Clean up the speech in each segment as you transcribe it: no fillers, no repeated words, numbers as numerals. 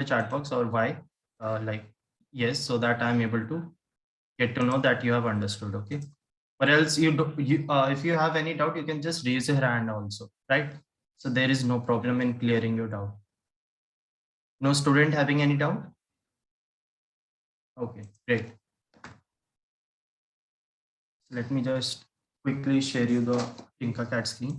the chat box or why, like yes, so that I'm able to get to know that you have understood. Okay. Or else if you have any doubt, you can just raise your hand also, right? So there is no problem in clearing your doubt. No student having any doubt? Okay, great. Let me just quickly share you the Tinkercad screen.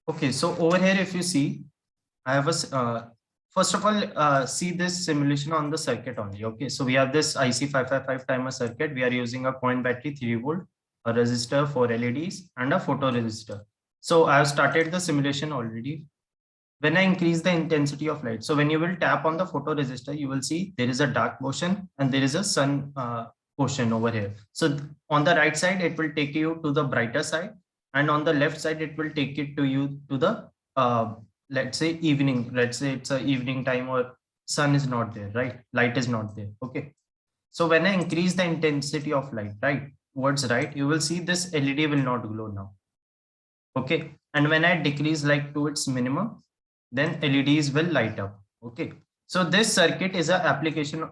Okay, so over here, if you see, I have first of all, see this simulation on the circuit only. Okay, so we have this IC555 timer circuit. We are using a coin battery 3 volt, a resistor, 4 LEDs, and a photoresistor. So I have started the simulation already. When I increase the intensity of light, so when you will tap on the photoresistor, you will see there is a dark portion and there is a sun portion over here. So on the right side, it will take you to the brighter side, and on the left side, it will take it to you to the let's say evening. Let's say it's a evening time or sun is not there, right? Light is not there. Okay. So when I increase the intensity of light, right, towards right, you will see this LED will not glow now. Okay. And when I decrease light to its minimum, then LEDs will light up. Okay. So this circuit is an application.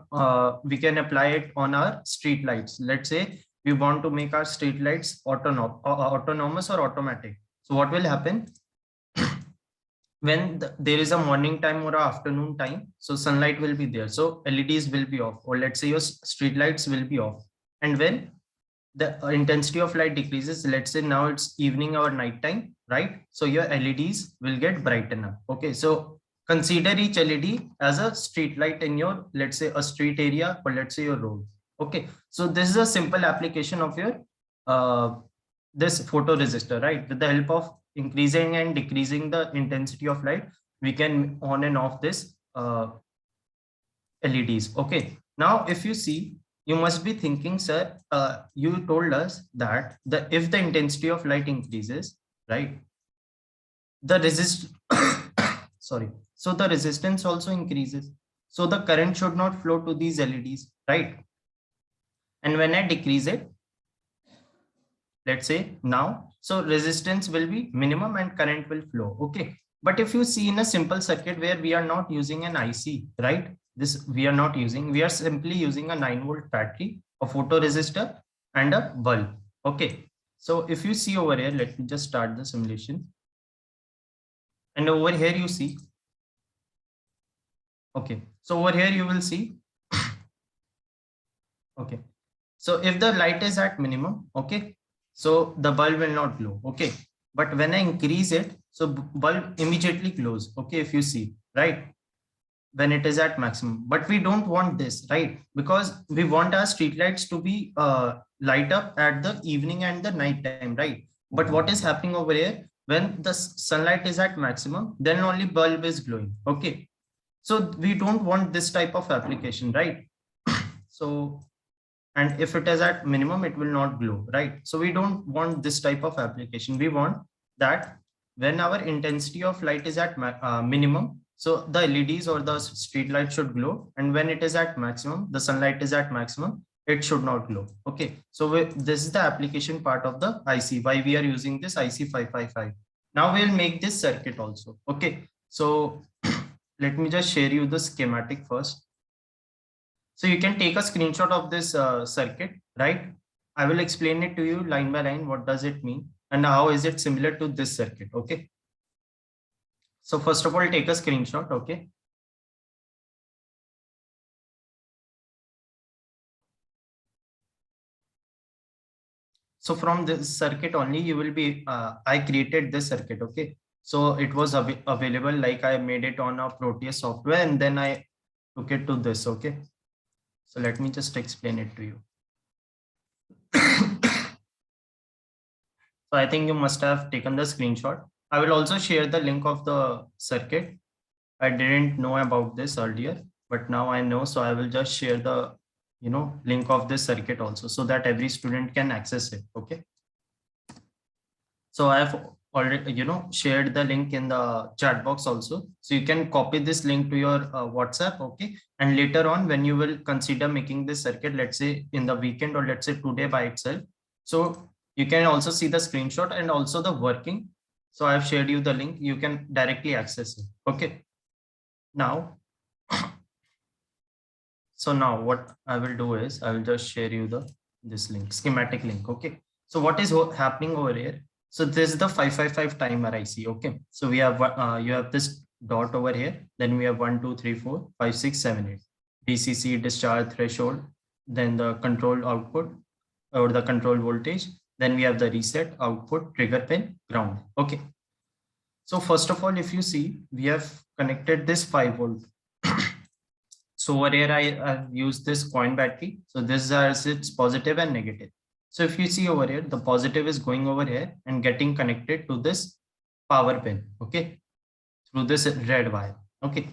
We can apply it on our street lights. Let's say we want to make our street lights autonomous or automatic. So what will happen when there is a morning time or afternoon time? So sunlight will be there. So LEDs will be off, or let's say your street lights will be off. And when the intensity of light decreases, let's say now it's evening or night time, right? So your LEDs will get brighten up. Okay, so consider each LED as a street light in your, let's say, a street area, or let's say your road. Okay, so this is a simple application of your this photoresistor, right? With the help of increasing and decreasing the intensity of light, we can on and off this LEDs. Okay, now if you see, you must be thinking, sir, you told us that if the intensity of light increases, right, the resist sorry, so the resistance also increases, so the current should not flow to these LEDs, right? And when I decrease it, let's say now, so resistance will be minimum and current will flow. Okay, but if you see in a simple circuit where we are not using an IC, right, this we are not using, we are simply using a 9 volt battery, a photoresistor, and a bulb. Okay, so if you see over here, let me just start the simulation. And over here you see, okay, so over here you will see okay, so if the light is at minimum, okay, so the bulb will not glow. Okay, but when I increase it, so bulb immediately glows. Okay, if you see, right, when it is at maximum. But we don't want this, right? Because we want our street lights to be light up at the evening and the night time, right? But what is happening over here, when the sunlight is at maximum, then only bulb is glowing. Okay, so we don't want this type of application, right? So, and if it is at minimum, it will not glow, right? So we don't want this type of application. We want that when our intensity of light is at minimum, so the LEDs or the street light should glow, and when it is at maximum, the sunlight is at maximum, it should not glow. Okay, so this is the application part of the IC, why we are using this IC555. Now we'll make this circuit also. Okay, so let me just share you the schematic first. So you can take a screenshot of this circuit, right? I will explain it to you line by line. What does it mean and how is it similar to this circuit? Okay. So first of all, take a screenshot. Okay. So from this circuit only, you will be, I created this circuit. Okay. So it was available, like I made it on a Proteus software and then I took it to this. Okay. So let me just explain it to you. So I think you must have taken the screenshot. I will also share the link of the circuit. I didn't know about this earlier, but now I know. So I will just share the, link of this circuit also, so that every student can access it. Okay. So I have already, shared the link in the chat box also. So you can copy this link to your WhatsApp. Okay. And later on, when you will consider making this circuit, let's say in the weekend or let's say today by itself. So you can also see the screenshot and also the working. So I've shared you the link. You can directly access it. Okay. Now, so now what I will do is I will just share you this link, schematic link. Okay. So what is happening over here? So this is the 555 timer IC. Okay. So we have you have this dot over here. Then we have 1, 2, 3, 4, 5, 6, 7, 8. VCC, discharge threshold, then the control output or the control voltage. Then we have the reset, output, trigger pin, ground. Okay. So first of all, if you see, we have connected this 5 volt. So over here, I've used this coin battery. So this is its positive and negative. So if you see over here, the positive is going over here and getting connected to this power pin, okay, through this red wire, okay.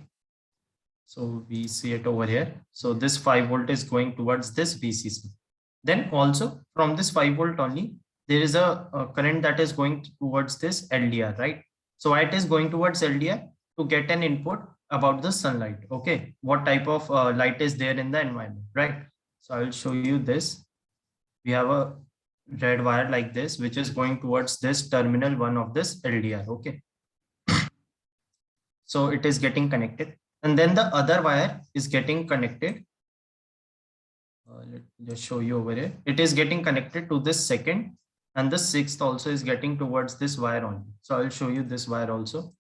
So we see it over here. So this 5 volt is going towards this VCC. Then also from this 5 volt only, there is a current that is going towards this LDR, right? So why it is going towards LDR? To get an input about the sunlight, okay? What type of light is there in the environment, right? So I will show you this. We have a red wire like this, which is going towards this terminal 1 of this LDR, okay? So it is getting connected. And then the other wire is getting connected. Let me just show you over here. It is getting connected to this second, and the sixth also is getting towards this wire only. So I'll show you this wire also.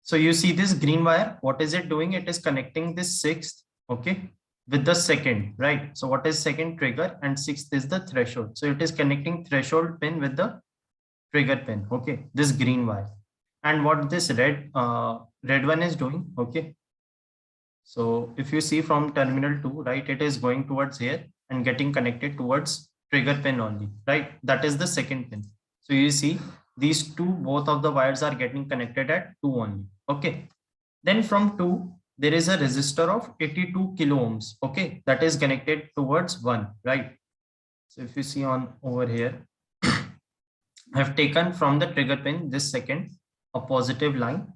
So you see this green wire, what is it doing? It is connecting this sixth, okay, with the second, right? So what is second? Trigger, and sixth is the threshold. So it is connecting threshold pin with the trigger pin, okay, this green wire. And what this red one is doing, okay. So if you see from terminal 2, right, it is going towards here and getting connected towards trigger pin only, right? That is the second pin. So you see these two, both of the wires are getting connected at 2 only, okay. Then from 2, there is a resistor of 82 kilo ohms, okay, that is connected towards 1, right? So if you see on over here, I have taken from the trigger pin this second a positive line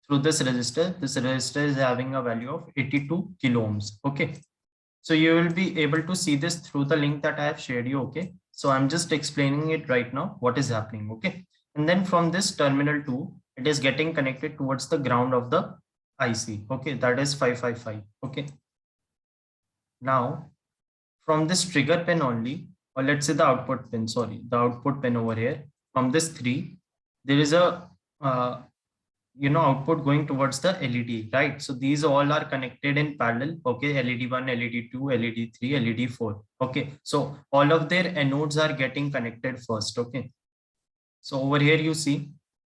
through this resistor. This resistor is having a value of 82 kilo ohms, okay. So you will be able to see this through the link that I have shared you, okay. So I'm just explaining it right now, what is happening, okay. And then from this terminal 2, it is getting connected towards the ground of the IC, okay, that is 555, okay. Now from this trigger pin only, or let's say the output pin, sorry, the output pin over here, from this 3, there is a output going towards the LED, right? So these all are connected in parallel, okay, LED 1, LED 2, LED 3, LED 4, okay. So all of their anodes are getting connected first, okay. So over here you see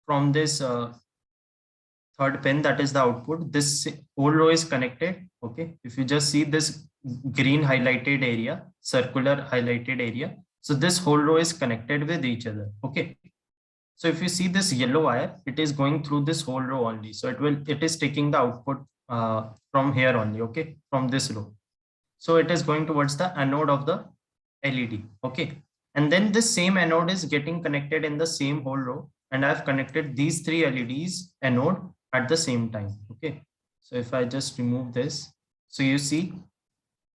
from this third pin, that is the output, this whole row is connected, okay. If you just see this green highlighted area, circular highlighted area, so this whole row is connected with each other, okay. So if you see this yellow wire, it is going through this whole row only. So it is taking the output from here only, okay, from this row. So it is going towards the anode of the LED, okay. And then this same anode is getting connected in the same whole row, and I've connected these 3 LEDs anode at the same time, okay. So if I just remove this, so you see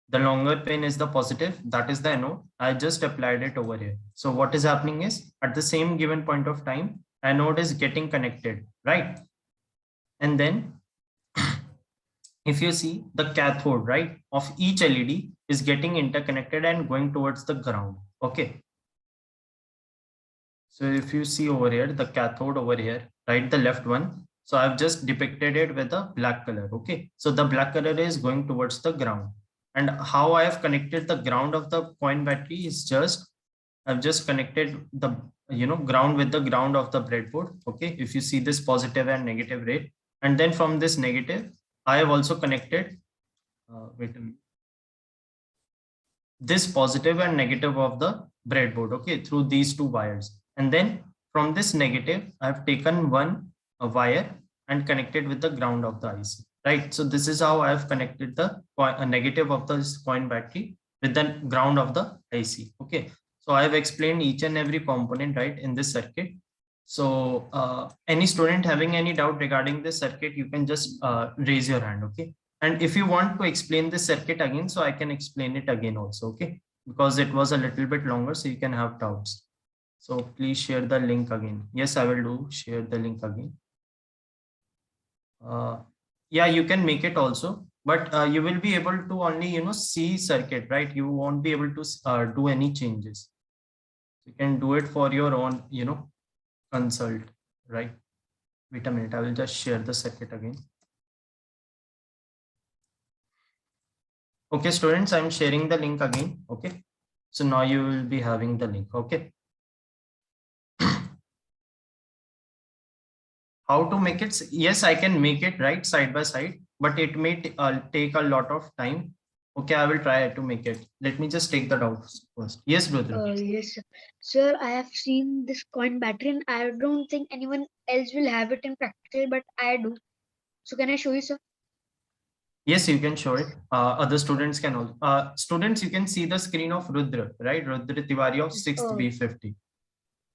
the longer pin is the positive, that is the anode. I just applied it over here. So what is happening is at the same given point of time, anode is getting connected, right? And then if you see the cathode, right, of each LED is getting interconnected and going towards the ground, okay. So if you see over here, the cathode over here, right, the left one. So I've just depicted it with a black color, okay. So the black color is going towards the ground. And how I have connected the ground of the coin battery is just, I've just connected the, ground with the ground of the breadboard. Okay. If you see this positive and negative ray, and then from this negative, I have also connected, wait a minute, this positive and negative of the breadboard, okay, through these 2 wires. And then from this negative, I have taken one wire and connected with the ground of the IC. Right. So this is how I have connected the negative of this coin battery with the ground of the IC. Okay. So I have explained each and every component, right, in this circuit. So any student having any doubt regarding this circuit, you can just raise your hand. Okay. And if you want to explain this circuit again, so I can explain it again also. Okay. Because it was a little bit longer, so you can have doubts. So please share the link again. Yes, I will do share the link again. Yeah, you can make it also, but you will be able to only, see circuit, right? You won't be able to do any changes. You can do it for your own, consult, right? Wait a minute, I will just share the circuit again. Okay, students, I'm sharing the link again. Okay, so now you will be having the link. Okay. How to make it? Yes, I can make it right side by side, but it may take a lot of time. Okay, I will try to make it. Let me just take the doubts first. Yes, Rudra. Yes, sir. Sir, I have seen this coin battery and I don't think anyone else will have it in practical, but I do. So can I show you, sir? Yes, you can show it. Other students can also. Students, you can see the screen of Rudra, right? Rudra Tiwari of 6th B50.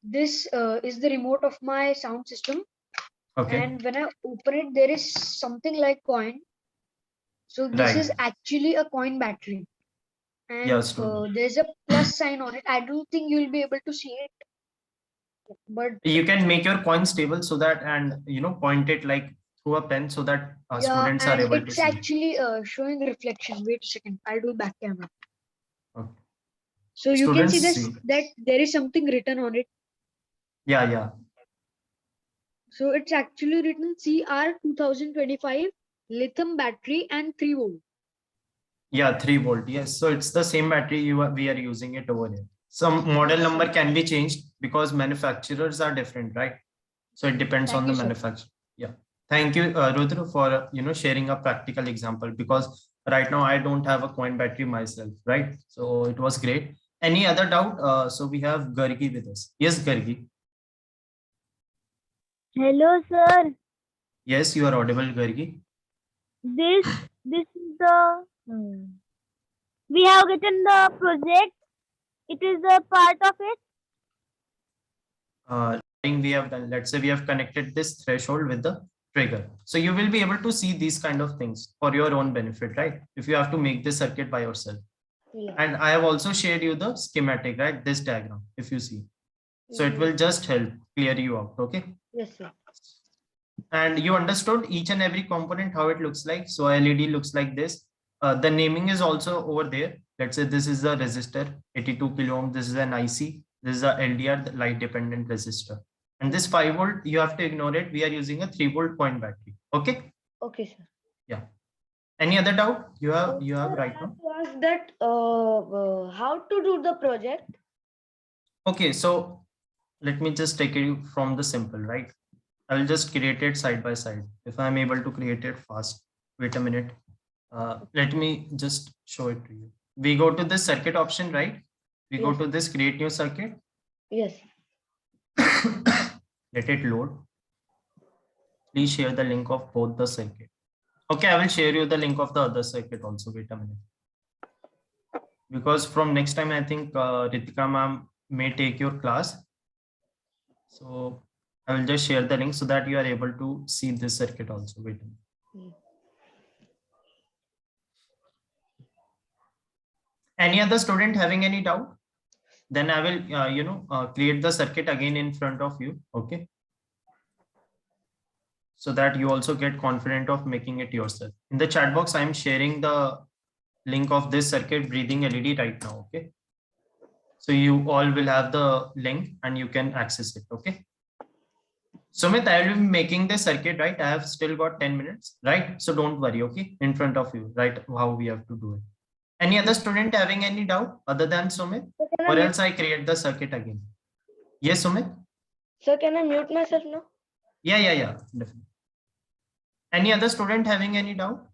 This is the remote of my sound system. Okay. And when I open it, there is something like coin. So this is Right. actually a coin battery. And Yes, there's a plus sign on it. I don't think you'll be able to see it. But you can make your coin stable so that, and point it like through a pen so that yeah, students are and able to it's see. actually showing reflection. Wait a second. I'll do back camera. Okay. So you can Students see this see. that there is something written on it. Yeah. So it's actually written CR 2025 lithium battery and 3 volt. Yeah, 3 volt. Yes. So it's the same battery we are using it over here. Some model Yes, number sir. can be changed because manufacturers are different, right? So it depends on Thank the you, sir. manufacturer. Yeah. Thank you, Rudra, for sharing a practical example, because right now I don't have a coin battery myself, right? So it was great. Any other doubt? So we have Gargi with us. Yes, Gargi. Hello, sir. Yes, you are audible, Gargi. This is the we have written the project. It is a part of it. We have done. Let's say we have connected this threshold with the trigger. So you will be able to see these kind of things for your own benefit, right? If you have to make this circuit by yourself. Yeah. And I have also shared you the schematic, right? This diagram, if you see. So it will just help clear you out. Okay. Yes, sir. And you understood each and every component, how it looks like. So LED looks like this. The naming is also over there. Let's say this is the resistor, 82 kilo ohm. This is an IC. This is a LDR, the light dependent resistor. And this 5 volt, you have to ignore it. We are using a 3 volt coin battery. Okay. Okay, sir. Yeah. Any other doubt you have right now? Ask that how to do the project. Okay, so let me just take it from the simple, right? I will just create it side by side. If I'm able to create it fast, wait a minute. Let me just show it to you. We go to this circuit option, right? We go to this create new circuit. Yes. Let it load. Please share the link of both the circuit. Okay, I will share you the link of the other circuit also. Wait a minute. Because from next time, I think Ritika ma'am may take your class. So I will just share the link so that you are able to see this circuit also. Wait a minute. Any other student having any doubt? Then I will, create the circuit again in front of you. Okay. So that you also get confident of making it yourself. In the chat box, I'm sharing the link of this circuit breathing LED right now. Okay. So you all will have the link and you can access it. Okay. Sumit, I will be making the circuit, right? I have still got 10 minutes, right? So don't worry. Okay. In front of you, right? How we have to do it. Any other student having any doubt other than Sumit? Or else I create the circuit again. Yes, Sumit? Sir, can I mute myself now? Yeah. Definitely. Any other student having any doubt?